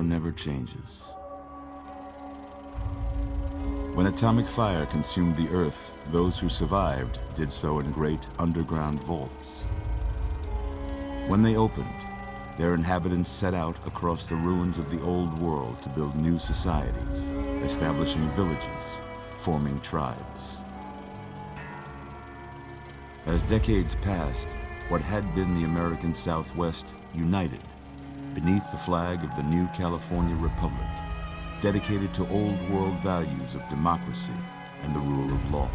never changes. When atomic fire consumed the Earth, those who survived did so in great underground vaults. When they opened, their inhabitants set out across the ruins of the old world to build new societies, establishing villages, forming tribes. As decades passed, what had been the American Southwest united beneath the flag of the new California Republic, dedicated to old world values of democracy and the rule of law.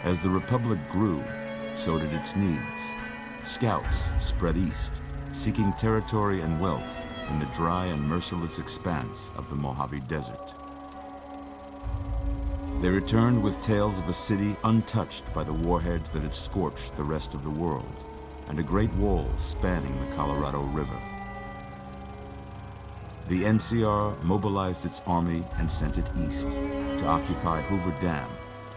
As the Republic grew, so did its needs. Scouts spread east, seeking territory and wealth in the dry and merciless expanse of the Mojave Desert. They returned with tales of a city untouched by the warheads that had scorched the rest of the world, and a great wall spanning the Colorado River. The NCR mobilized its army and sent it east to occupy Hoover Dam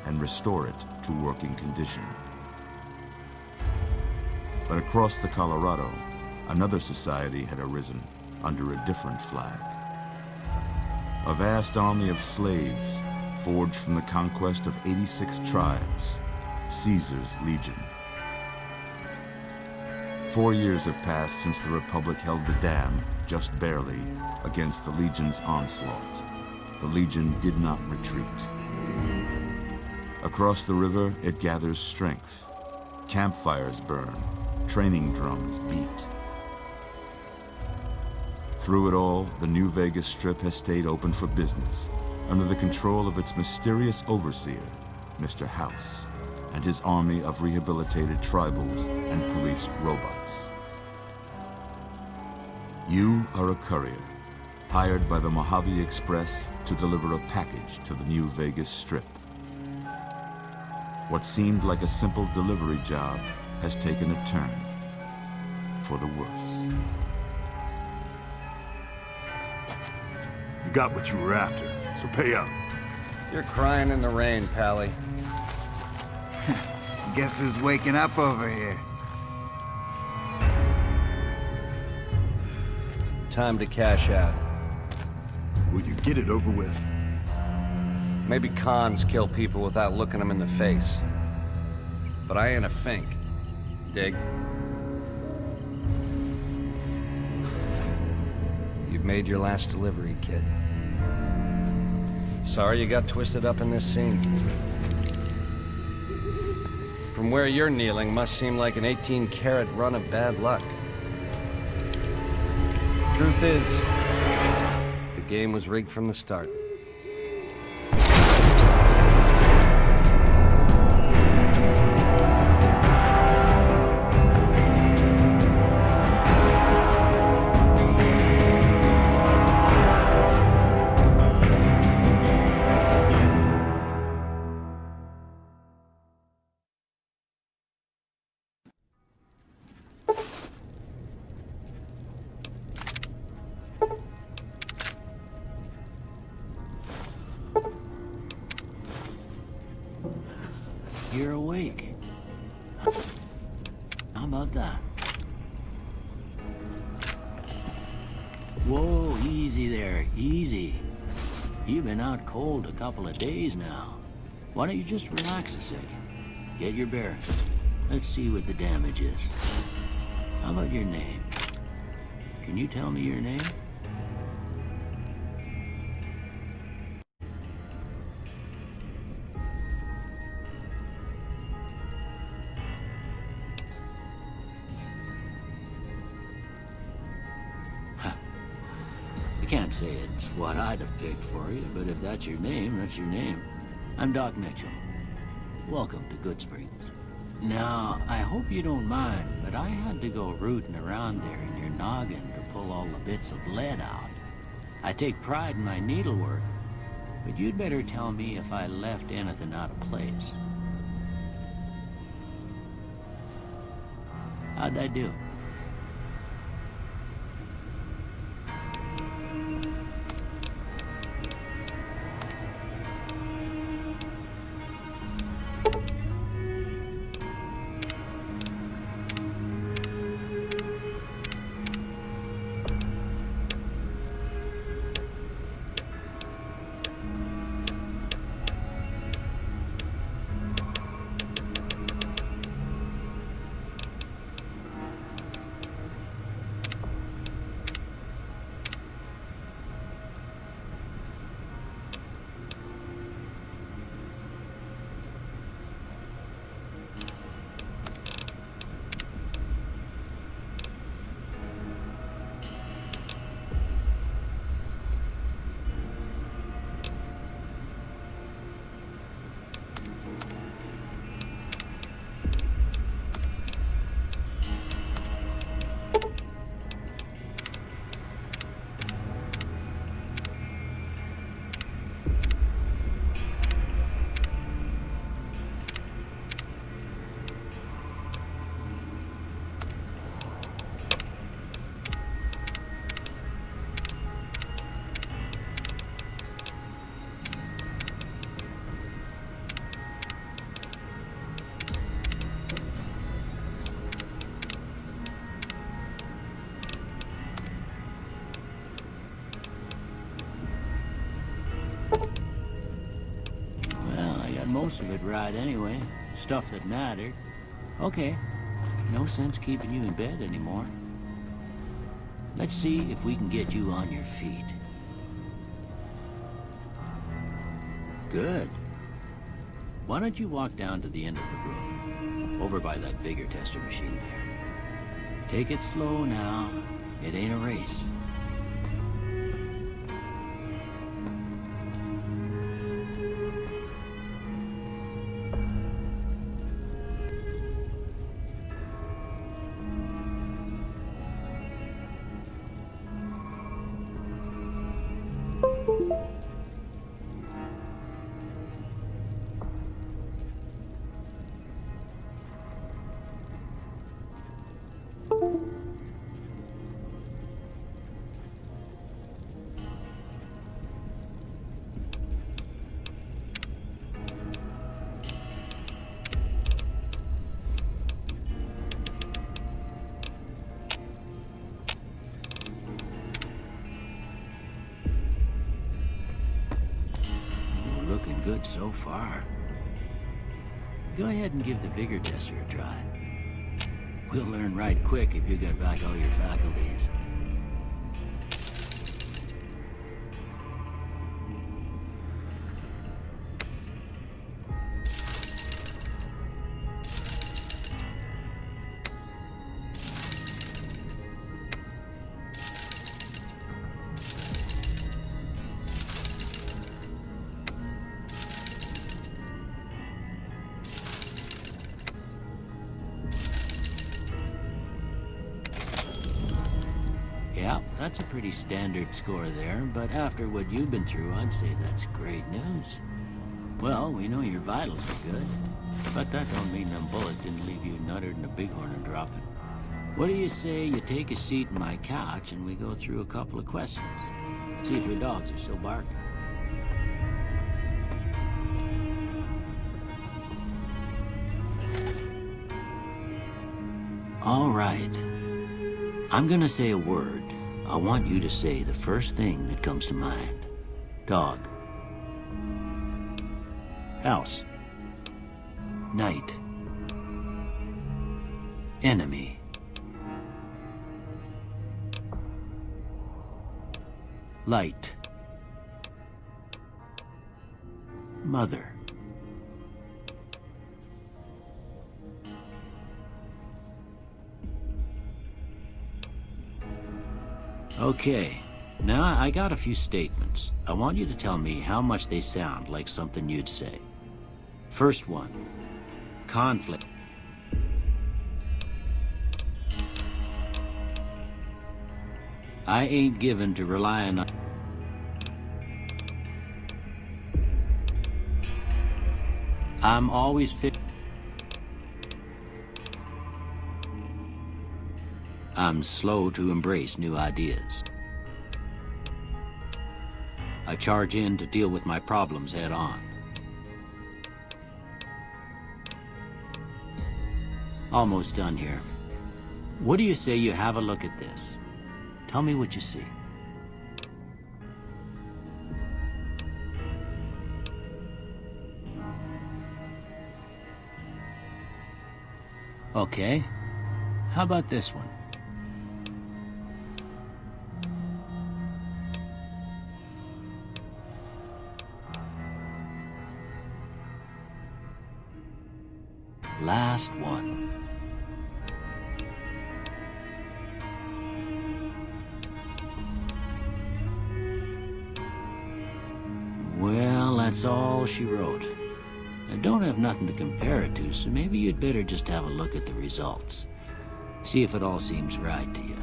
and restore it to working condition. But across the Colorado, another society had arisen under a different flag. A vast army of slaves forged from the conquest of 86 tribes, Caesar's Legion. 4 years have passed since the Republic held the dam, just barely, against the Legion's onslaught. The Legion did not retreat. Across the river, it gathers strength. Campfires burn, training drums beat. Through it all, the New Vegas Strip has stayed open for business, under the control of its mysterious overseer, Mr. House, and his army of rehabilitated tribals and police robots. You are a courier, hired by the Mojave Express to deliver a package to the New Vegas Strip. What seemed like a simple delivery job has taken a turn for the worse. You got what you were after, so pay up. You're crying in the rain, Pally. Guess who's waking up over here? Time to cash out. Will you get it over with? Maybe cons kill people without looking them in the face. But I ain't a fink. Dig? You've made your last delivery, kid. Sorry you got twisted up in this scene. From where you're kneeling must seem like an 18-carat run of bad luck. Truth is, the game was rigged from the start. You're awake. How about that? Whoa, easy there, easy. You've been out cold a couple of days now. Why don't you just relax a second? Get your bearings. Let's see what the damage is. How about your name? Can you tell me your name? Can't say it's what I'd have picked for you, but if that's your name, that's your name. I'm Doc Mitchell. Welcome to Goodsprings. Now, I hope you don't mind, but I had to go rooting around there in your noggin to pull all the bits of lead out. I take pride in my needlework, but you'd better tell me if I left anything out of place. How'd I do? most of it right anyway. Stuff that mattered. Okay, no sense keeping you in bed anymore. Let's see if we can get you on your feet. Good. Why don't you walk down to the end of the room, over by that vigor tester machine there. Take it slow now. It ain't a race. Looking good so far. Go ahead and give the vigor tester a try. We'll learn right quick if you got back all your faculties. Yeah, that's a pretty standard score there, but after what you've been through, I'd say that's great news. Well, we know your vitals are good, but that don't mean them bullets didn't leave you nuttered in a bighorn and dropping. What do you say you take a seat in my couch and we go through a couple of questions? See if your dogs are still barking. All right. I'm gonna say a word. I want you to say the first thing that comes to mind. Dog. House. Night. Enemy. Light. Mother. Okay, now I got a few statements. I want you to tell me how much they sound like something you'd say. First one, conflict. I ain't given to relying on... I'm always fit... I'm slow to embrace new ideas. I charge in to deal with my problems head on. Almost done here. What do you say you have a look at this? Tell me what you see. Okay. How about this one? Last one. Well, that's all she wrote. I don't have nothing to compare it to, so maybe you'd better just have a look at the results. See if it all seems right to you.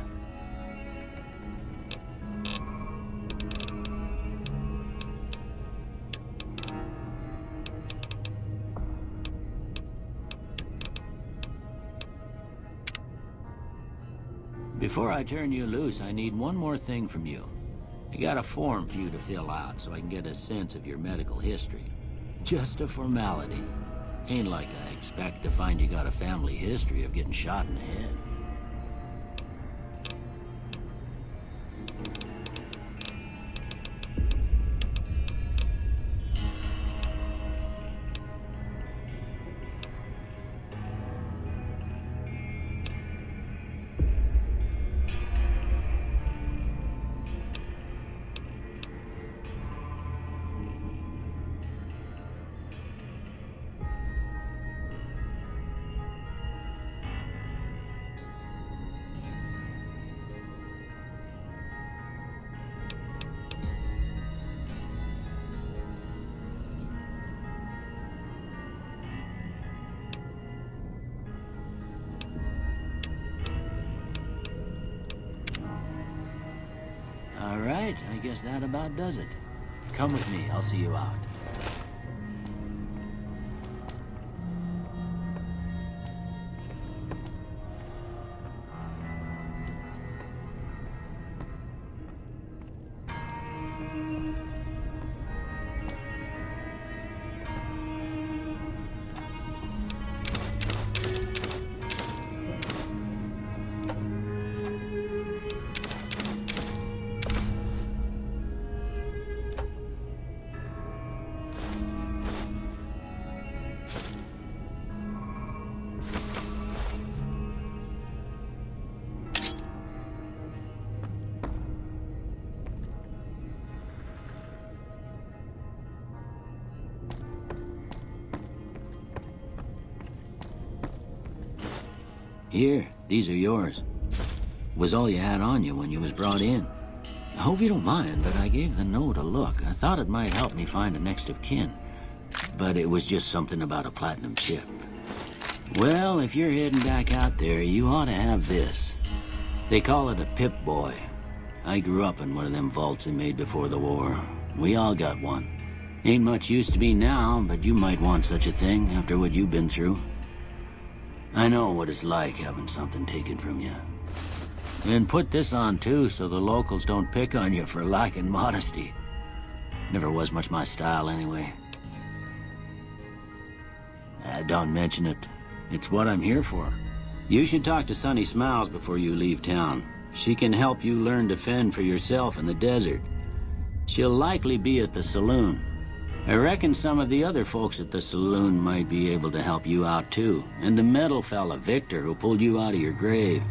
Before I turn you loose, I need one more thing from you. I got a form for you to fill out so I can get a sense of your medical history. Just a formality. Ain't like I expect to find you got a family history of getting shot in the head. right, I guess that about does it. Come with me, I'll see you out. Here, these are yours. Was all you had on you when you was brought in. I hope you don't mind, but I gave the note a look. I thought it might help me find a next of kin. But it was just something about a platinum chip. Well, if you're heading back out there, you ought to have this. They call it a Pip-Boy. I grew up in one of them vaults they made before the war. We all got one. Ain't much use to be now, but you might want such a thing after what you've been through. I know what it's like having something taken from you. And put this on too, so the locals don't pick on you for lacking modesty. Never was much my style anyway. Don't mention it. It's what I'm here for. You should talk to Sunny Smiles before you leave town. She can help you learn to fend for yourself in the desert. She'll likely be at the saloon. I reckon some of the other folks at the saloon might be able to help you out too. And the metal fella, Victor, who pulled you out of your grave.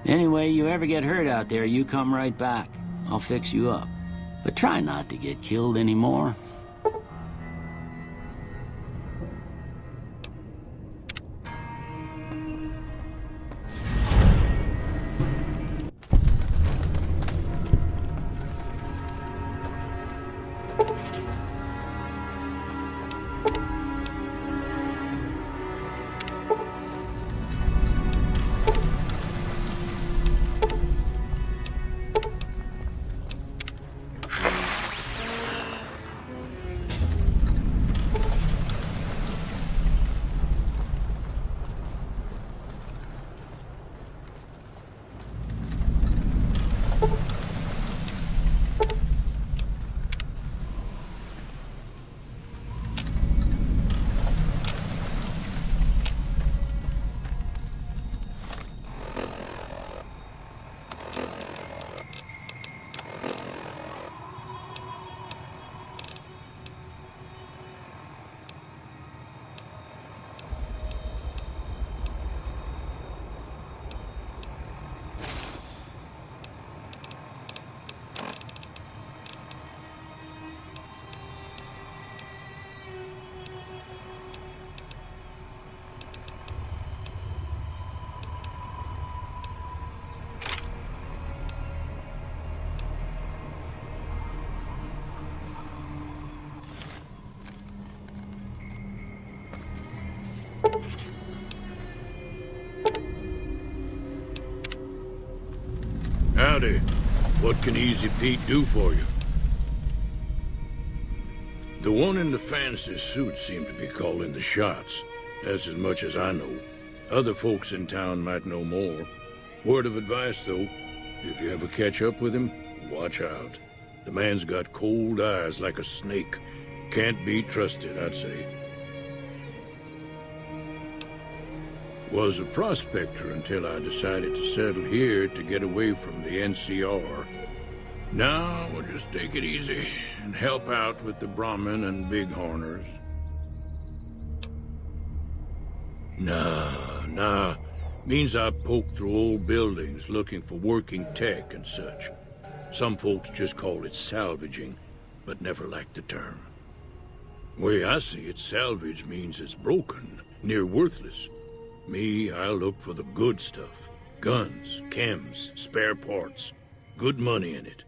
Anyway, you ever get hurt out there, you come right back. I'll fix you up. But try not to get killed anymore. Howdy. What can Easy Pete do for you? The one in the fancy suit seemed to be calling the shots. That's as much as I know. Other folks in town might know more. Word of advice, though, if you ever catch up with him, watch out. The man's got cold eyes like a snake. Can't be trusted, I'd say. Was a prospector until I decided to settle here to get away from the NCR. Now we'll just take it easy and help out with the Brahmin and Bighorners. Nah. Means I poke through old buildings looking for working tech and such. Some folks just call it salvaging, but never liked the term. Way I see it, salvage means it's broken, near worthless. Me, I look for the good stuff. Guns, chems, spare parts. Good money in it.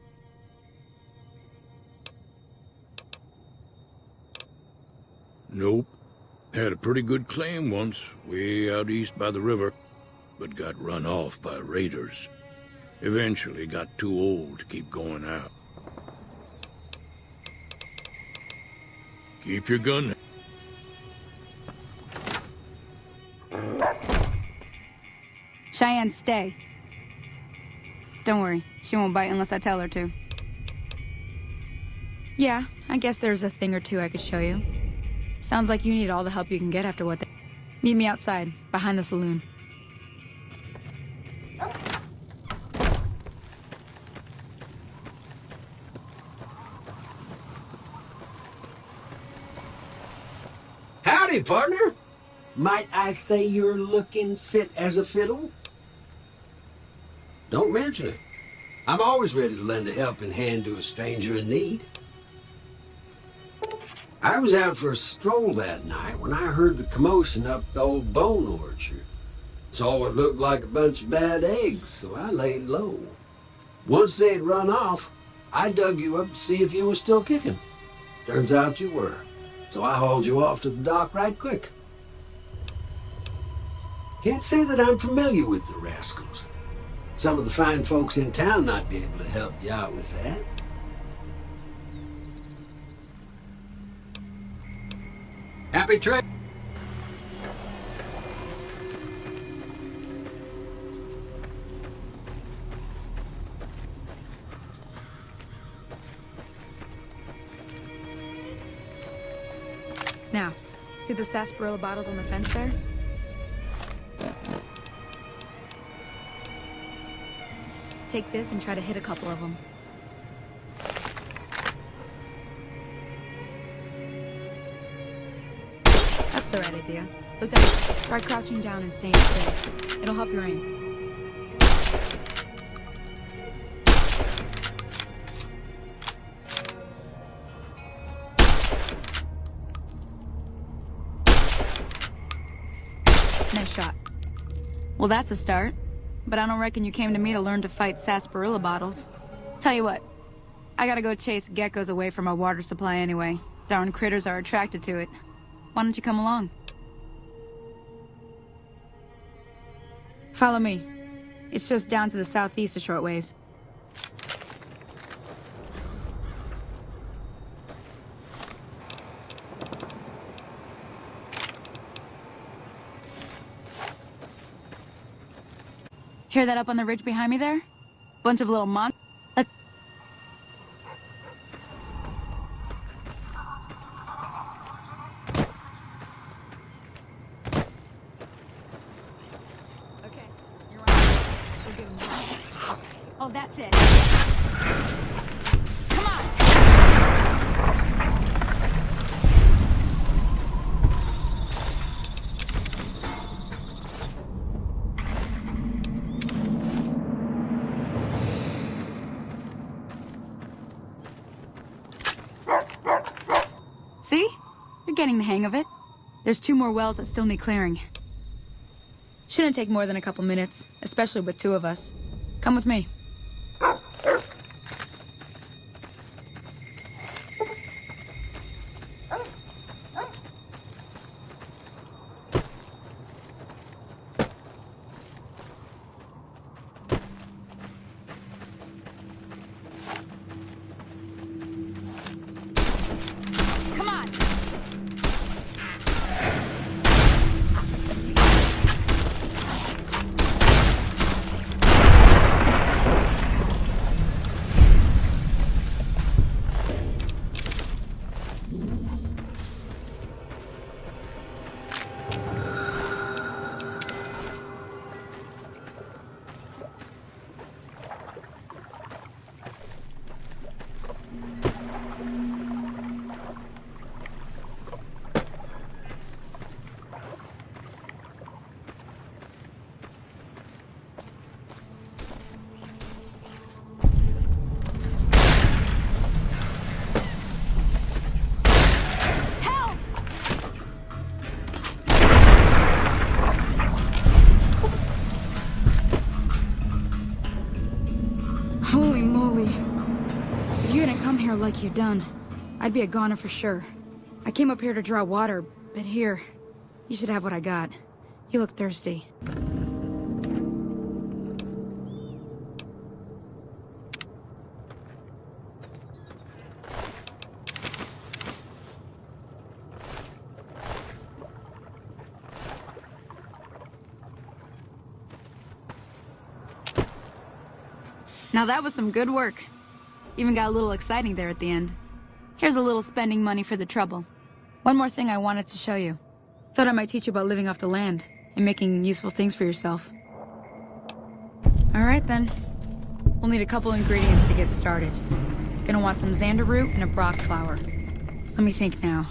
Nope. Had a pretty good claim once, way out east by the river, but got run off by raiders. Eventually got too old to keep going out. Keep your gun. Cheyenne, stay. Don't worry, she won't bite unless I tell her to. Yeah, I guess there's a thing or two I could show you. Sounds like you need all the help you can get after what they... Meet me outside, behind the saloon. Howdy, partner. Might I say you're looking fit as a fiddle? Don't mention it. I'm always ready to lend a helping hand to a stranger in need. I was out for a stroll that night when I heard the commotion up the old bone orchard. Saw what looked like a bunch of bad eggs, so I laid low. Once they'd run off, I dug you up to see if you were still kicking. Turns out you were, so I hauled you off to the dock right quick. Can't say that I'm familiar with the rascals. Some of the fine folks in town might be able to help you out with that. Happy trip. Now, see the sarsaparilla bottles on the fence there? Take this and try to hit a couple of them. That's the right idea. Look down. Try crouching down and staying still. It'll help your aim. Nice shot. Well, that's a start. But I don't reckon you came to me to learn to fight sarsaparilla bottles. Tell you what, I gotta go chase geckos away from our water supply anyway. Darn critters are attracted to it. Why don't you come along? Follow me. It's just down to the southeast a short ways. Hear that up on the ridge behind me there? Bunch of little mon... Let's... Okay, you're on. We'll give him one. Oh, that's it. Come on! See? You're getting the hang of it. There's 2 more wells that still need clearing. Shouldn't take more than a couple minutes, especially with 2 of us. Come with me. Come on! Holy moly. If you hadn't come here like you done, I'd be a goner for sure. I came up here to draw water, but here, you should have what I got. You look thirsty. Now that was some good work. Even got a little exciting there at the end. Here's a little spending money for the trouble. One more thing I wanted to show you. Thought I might teach you about living off the land and making useful things for yourself. All right then. We'll need a couple ingredients to get started. Gonna want some xander root and a brock flower. Let me think now.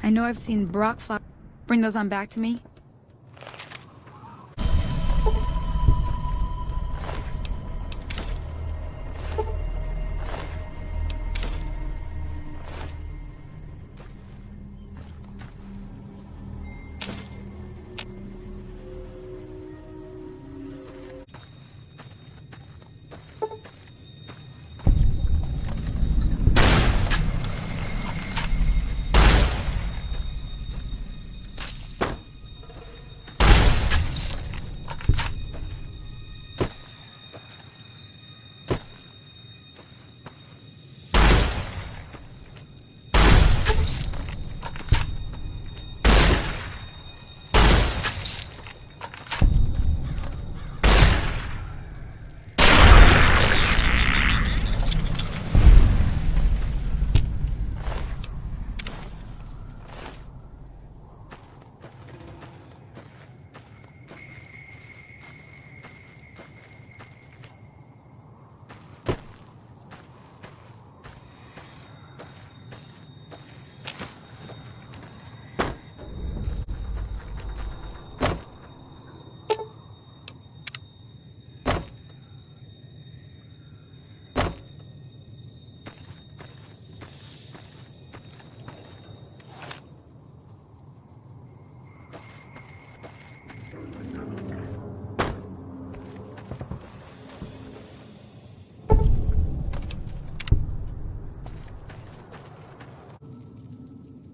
I know I've seen brock flower. Bring those on back to me.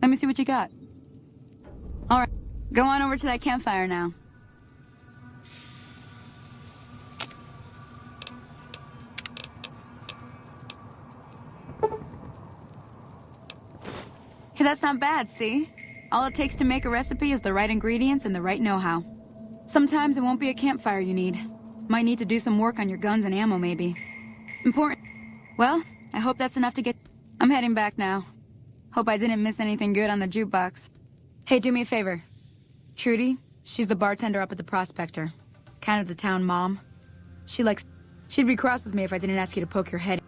Let me see what you got. All right, go on over to that campfire now. Hey, that's not bad, see? All it takes to make a recipe is the right ingredients and the right know-how. Sometimes it won't be a campfire you need. Might need to do some work on your guns and ammo, maybe. Important. Well, I hope that's enough to get... I'm heading back now. Hope I didn't miss anything good on the jukebox. Hey, do me a favor. Trudy, she's the bartender up at the Prospector. Kind of the town mom. She'd be cross with me if I didn't ask you to poke your head.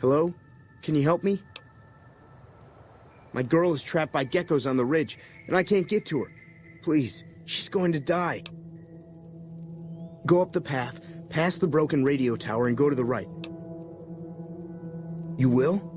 Hello? Can you help me? My girl is trapped by geckos on the ridge, and I can't get to her. Please, she's going to die. Go up the path, past the broken radio tower, and go to the right. You will?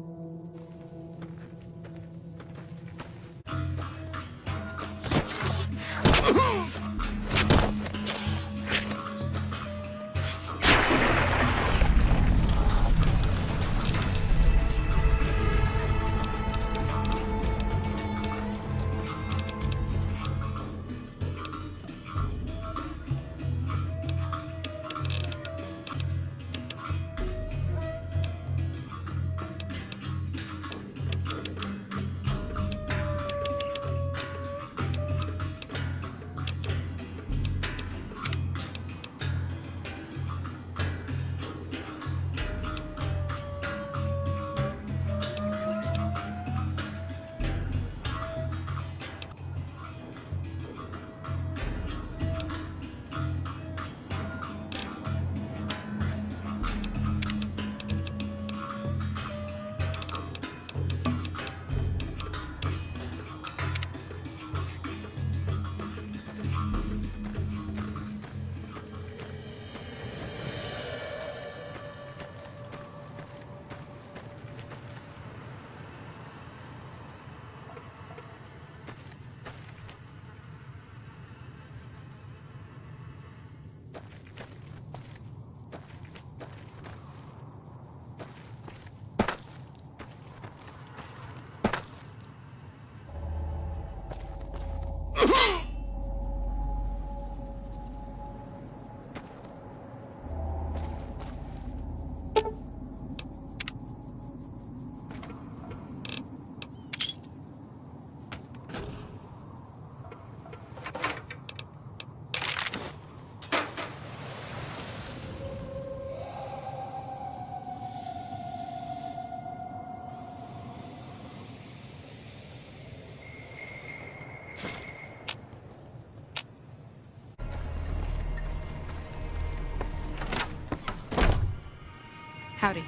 Howdy.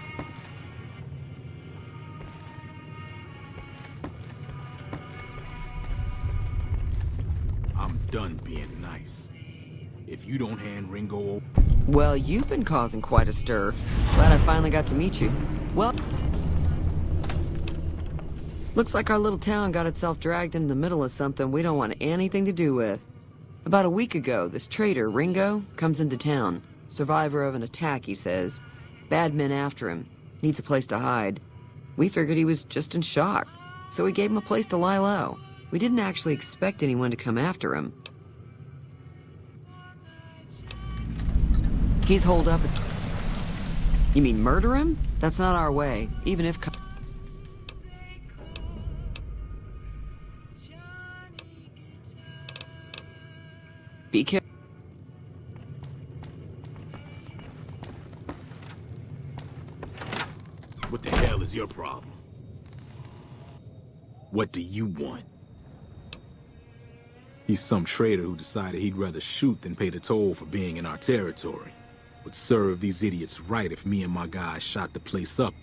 I'm done being nice. If you don't hand Ringo over... Well, you've been causing quite a stir. Glad I finally got to meet you. Well... Looks like our little town got itself dragged into the middle of something we don't want anything to do with. About a week ago, this traitor, Ringo, comes into town. Survivor of an attack, he says. Bad men after him. Needs a place to hide. We figured he was just in shock, so we gave him a place to lie low. We didn't actually expect anyone to come after him. He's holed up. You mean murder him? That's not our way, even if... Be careful. What the hell is your problem? What do you want? He's some traitor who decided he'd rather shoot than pay the toll for being in our territory. Would serve these idiots right if me and my guys shot the place up.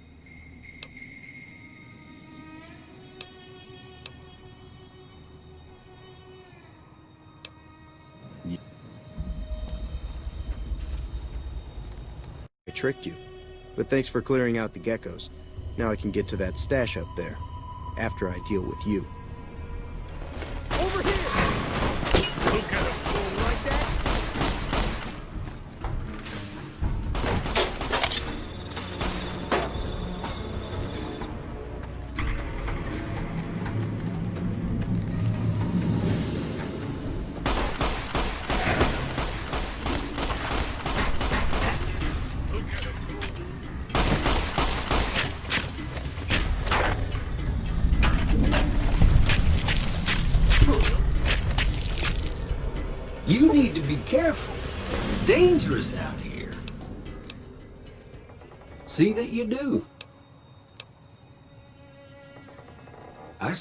I tricked you. But thanks for clearing out the geckos. Now I can get to that stash up there. After I deal with you. Over here! Look at him. Like that? You need to be careful. It's dangerous out here. See that you do. I...